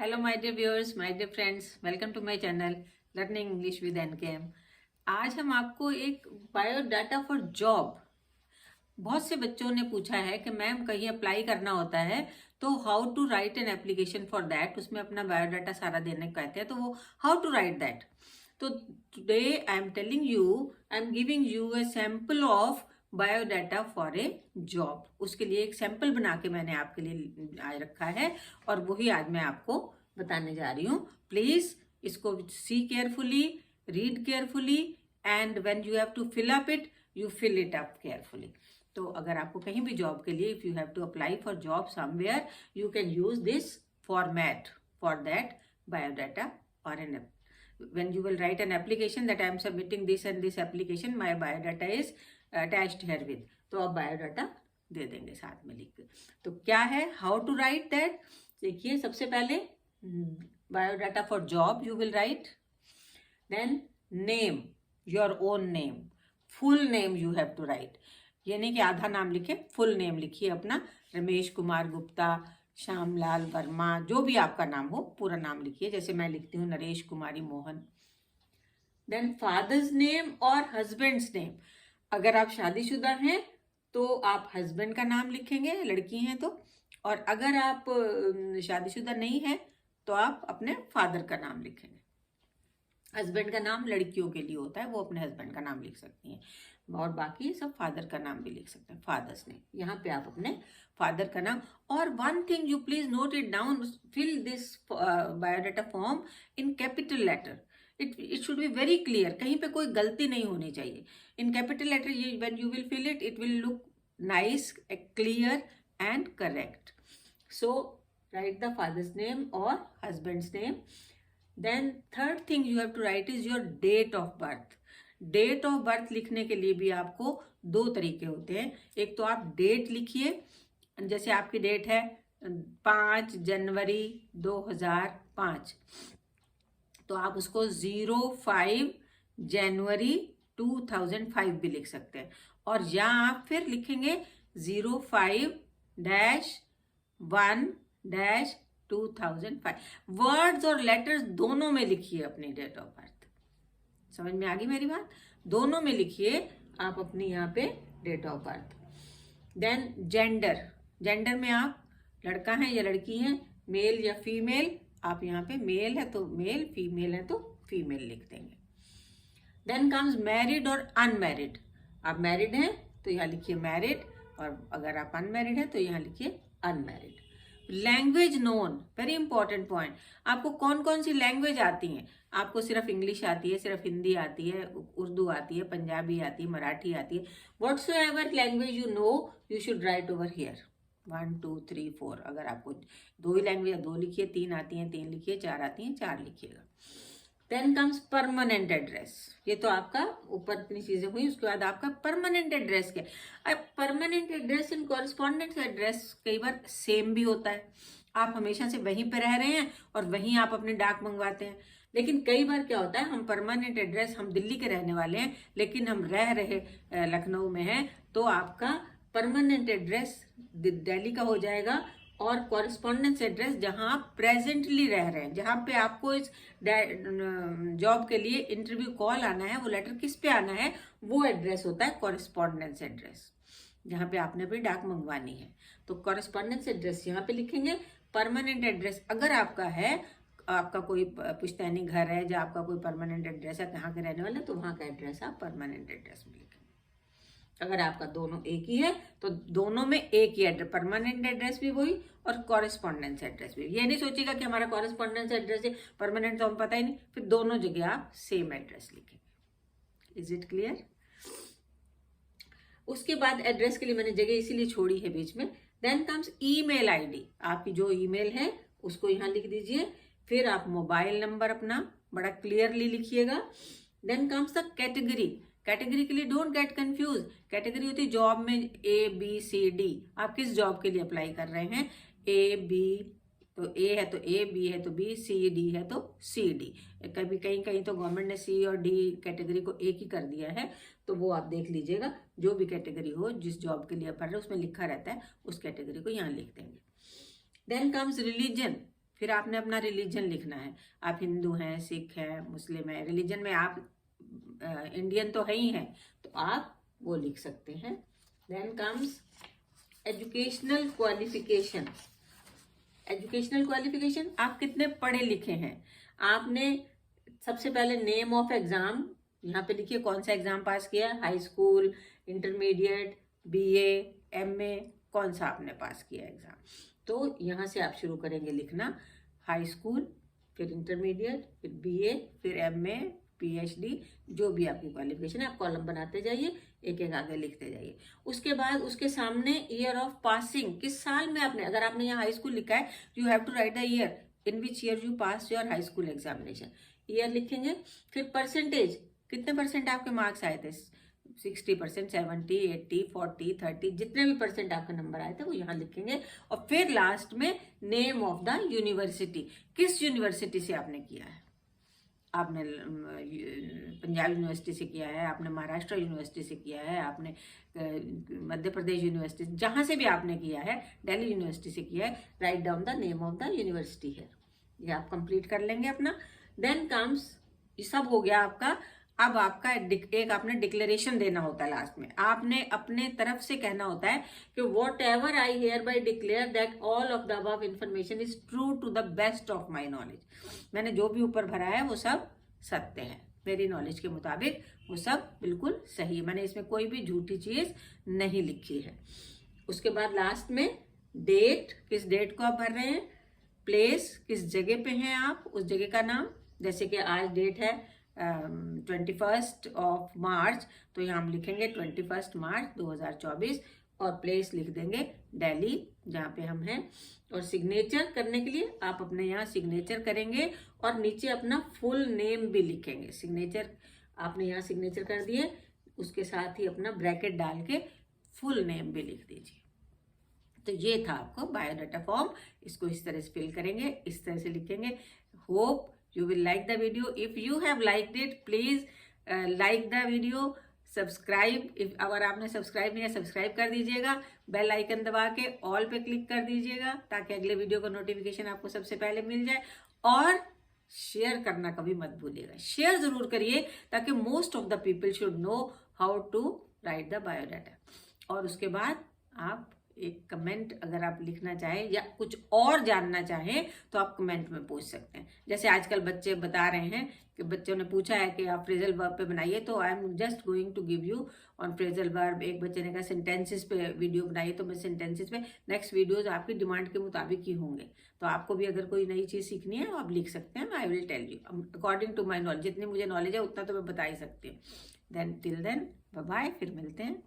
Hello my dear viewers, my dear friends, welcome to my channel learning English with NKM. आज हम आपको एक biodata for job, बहुत से बच्चों ने पूछा है कि मैम कहीं अप्लाई करना होता है तो how to write an application for that, उसमें अपना बायोडाटा सारा देने को कहते हैं, तो वो हाउ टू राइट दैट। तो today I am telling you, I am giving U A sample of biodata for a job. उसके लिए एक सैंपल बना के मैंने आपके लिए आज रखा है और वही आज मैं आपको बताने जा रही हूँ। प्लीज इसको see carefully, read carefully, and when you have to fill up it, you fill it up carefully. तो अगर आपको कहीं भी जॉब के लिए, if you have to apply for job somewhere, you can use this format for that biodata और an when you will write an application that I am submitting this and this application, my biodata is attached here with, तो आप biodata दे देंगे साथ में लिख के। तो क्या है हाउ टू राइट दैट, देखिए सबसे पहले biodata for job you will write, then name, your own name, full name you have to write. ये नहीं कि आधा नाम लिखे, फुल नेम लिखिए अपना, रमेश कुमार गुप्ता, श्यामलाल वर्मा, जो भी आपका नाम हो पूरा नाम लिखिए। जैसे मैं लिखती हूँ नरेश कुमारी मोहन। देन फादर्स नेम और हस्बैंड्स नेम, अगर आप शादीशुदा हैं तो आप हस्बैंड का नाम लिखेंगे, लड़की हैं तो, और अगर आप शादीशुदा नहीं है तो आप अपने फादर का नाम लिखेंगे। हस्बैंड का नाम लड़कियों के लिए होता है, वो अपने हस्बैंड का नाम लिख सकती हैं, और बाकी सब फादर का नाम भी लिख सकते हैं, फादर्स ने। यहाँ पे आप अपने फादर का नाम, और one thing you please note it down, fill this biodata form in capital letter. It should be very clear, कहीं पे कोई गलती नहीं होनी चाहिए। In capital letter when you will fill it will look nice, clear and correct. So write the father's name और husband's name. Then third thing you have to write is your date of birth. Date of birth लिखने के लिए भी आपको दो तरीके होते हैं। एक तो आप डेट लिखिए, जैसे आपकी डेट है 5 जनवरी 2005, तो आप उसको 05 जनवरी 2005 भी लिख सकते हैं, और या आप फिर लिखेंगे 05-1-2005। वर्ड्स और लेटर्स दोनों में लिखिए अपनी डेट ऑफ बर्थ। समझ में आ गई मेरी बात? दोनों में लिखिए आप अपनी यहाँ पे date of birth. Then gender, gender में आप लड़का है या लड़की है, मेल या फीमेल, आप यहाँ पे मेल है तो मेल, फीमेल है तो फीमेल लिख देंगे। देन कम्स मैरिड और अनमैरिड, आप मैरिड हैं तो यहाँ लिखिए मैरिड, और अगर आप अनमैरिड हैं तो यहाँ लिखिए unmarried. Language known, very important point, आपको कौन कौन सी लैंग्वेज आती हैं। आपको सिर्फ इंग्लिश आती है, सिर्फ हिंदी आती है, उर्दू आती है, पंजाबी आती है, मराठी आती है, whatsoever language you know you should write over here. 1 2 3 4, अगर आपको दो ही लैंग्वेज, दो लिखिए, 3 आती हैं 3 लिखिए, 4 आती हैं 4 लिखिएगा। देन कम्स परमानेंट एड्रेस, ये तो आपका ऊपर इतनी चीजें हुई, उसके बाद आपका परमानेंट एड्रेस क्या। अब permanent address and correspondence address कई बार सेम भी होता है, आप हमेशा से वहीं पे रह रहे हैं और वहीं आप अपने डाक मंगवाते हैं। लेकिन कई बार क्या होता है, हम परमानेंट एड्रेस, हम दिल्ली के रहने वाले हैं लेकिन हम रह रहे लखनऊ में हैं, तो आपका परमानेंट एड्रेस दिल्ली का हो जाएगा, और कॉरेस्पॉन्डेंस एड्रेस जहां आप प्रेजेंटली रह रहे हैं, जहां पे आपको इस जॉब के लिए इंटरव्यू कॉल आना है, वो लेटर किस पे आना है, वो एड्रेस होता है कॉरेस्पॉन्डेंस एड्रेस, जहां पे आपने अपनी डाक मंगवानी है। तो कॉरेस्पॉन्डेंस एड्रेस यहाँ पे लिखेंगे। परमानेंट एड्रेस अगर आपका है, आपका कोई पुश्तैनी घर है जहाँ आपका कोई परमानेंट एड्रेस है, कहाँ के रहने वाले, तो वहाँ का एड्रेस आप परमानेंट एड्रेस में लिखेंगे। अगर आपका दोनों एक ही है तो दोनों में एक ही एड्रेस, परमानेंट एड्रेस भी वही और कॉरेस्पॉन्डेंस एड्रेस भी। ये नहीं सोचिएगा कि हमारा कॉरेस्पॉन्डेंस एड्रेस है, परमानेंट तो हम पता ही नहीं, फिर दोनों जगह आप सेम एड्रेस लिखेंगे। Is it clear? उसके बाद एड्रेस के लिए मैंने जगह इसीलिए छोड़ी है बीच में। देन कम्स ईमेल आईडी, आपकी जो ईमेल है उसको यहाँ लिख दीजिए, फिर आप मोबाइल नंबर अपना बड़ा क्लियरली लिखिएगा। Then comes the category, category के लिए डोंट गेट कंफ्यूज, कैटेगरी होती है जॉब में ABCD, आप किस जॉब के लिए अप्लाई कर रहे हैं, AB तो A है तो A, B है तो B, CD है तो CD। कभी कहीं कहीं तो गवर्नमेंट ने C और D कैटेगरी को एक ही कर दिया है, तो वो आप देख लीजिएगा, जो भी कैटेगरी हो जिस जॉब के लिए आप भर रहे हो उसमें लिखा रहता है, उस कैटेगरी को यहाँ लिख देंगे। देन कम्स रिलीजन, फिर आपने अपना रिलीजन लिखना है, आप हिंदू हैं, सिख हैं, मुस्लिम हैं, रिलीजन में आप इंडियन तो है ही हैं, तो आप वो लिख सकते हैं। Then comes educational qualification. Educational qualification, आप कितने पढ़े लिखे हैं। आपने सबसे पहले नेम ऑफ एग्जाम यहाँ पे लिखिए, कौन सा एग्जाम पास किया है, high school, intermediate, BA, MA, कौन सा आपने पास किया एग्जाम। तो यहाँ से आप शुरू करेंगे लिखना, हाई स्कूल, फिर इंटरमीडिएट, फिर बीए, फिर एमए, पीएचडी, जो भी आपकी क्वालिफिकेशन है, आप कॉलम बनाते जाइए, एक एक आगे लिखते जाइए। उसके बाद उसके सामने ईयर ऑफ पासिंग, किस साल में आपने, अगर आपने यहाँ हाई स्कूल लिखा है, you have to write the year in which year you pass your high school examination, year लिखेंगे। फिर परसेंटेज, कितने परसेंट आपके मार्क्स आए थे, 60%, 70, 80, 40, 30, जितने भी परसेंट आपके नंबर आए थे वो यहाँ लिखेंगे। और फिर लास्ट में नेम ऑफ द यूनिवर्सिटी, किस यूनिवर्सिटी से आपने किया है, आपने पंजाब यूनिवर्सिटी से किया है, आपने महाराष्ट्र यूनिवर्सिटी से किया है, आपने मध्य प्रदेश यूनिवर्सिटी, जहाँ से भी आपने किया है, दिल्ली यूनिवर्सिटी से किया है, write down the name of the university है। ये आप कंप्लीट कर लेंगे अपना। देन कम्स, ये सब हो गया आपका। अब आपका एक आपने डिक्लेरेशन देना होता है लास्ट में, आपने अपने तरफ से कहना होता है कि whatever I hereby declare that all of the above information is true to the best of my knowledge. मैंने जो भी ऊपर भरा है वो सब सत्य है, मेरी नॉलेज के मुताबिक वो सब बिल्कुल सही है, मैंने इसमें कोई भी झूठी चीज नहीं लिखी है। उसके बाद लास्ट में डेट, किस डेट को आप भर रहे हैं, प्लेस, किस जगह पे हैं आप, उस जगह का नाम, जैसे कि आज डेट है 21 मार्च, तो यहाँ हम लिखेंगे 21 मार्च 2024, और प्लेस लिख देंगे दिल्ली, जहाँ पे हम हैं। और सिग्नेचर करने के लिए आप अपने यहाँ सिग्नेचर करेंगे और नीचे अपना फुल नेम भी लिखेंगे। सिग्नेचर आपने यहाँ सिग्नेचर कर दिए, उसके साथ ही अपना ब्रैकेट डाल के फुल नेम भी लिख दीजिए। तो ये था आपको बायोडाटा फॉर्म, इसको इस तरह से फिल करेंगे, इस तरह से लिखेंगे। Hope you will like the video. If you have liked it, please like the video, subscribe, if अगर आपने सब्सक्राइब नहीं है सब्सक्राइब कर दीजिएगा, बेल आइकन दबा के ऑल पे क्लिक कर दीजिएगा ताकि अगले वीडियो का नोटिफिकेशन आपको सबसे पहले मिल जाए। और शेयर करना कभी मत भूलिएगा, शेयर जरूर करिए ताकि most of the people should know how to write the biodata. और उसके बाद आप एक कमेंट अगर आप लिखना चाहें या कुछ और जानना चाहें तो आप कमेंट में पूछ सकते हैं। जैसे आजकल बच्चे बता रहे हैं कि बच्चों ने पूछा है कि आप फ्रेजल वर्ब पे बनाइए, तो I am just going to give you on phrasal verb. एक बच्चे ने कहा सेंटेंसेस पे वीडियो बनाइए, तो मैं सेंटेंसेस पे नेक्स्ट वीडियोज आपकी डिमांड के मुताबिक ही होंगे। तो आपको भी अगर कोई नई चीज़ सीखनी है आप लिख सकते हैं, I will tell you according to my knowledge, जितनी मुझे नॉलेज है उतना तो मैं बता ही सकती हूँ। Then till then bye bye, फिर मिलते हैं।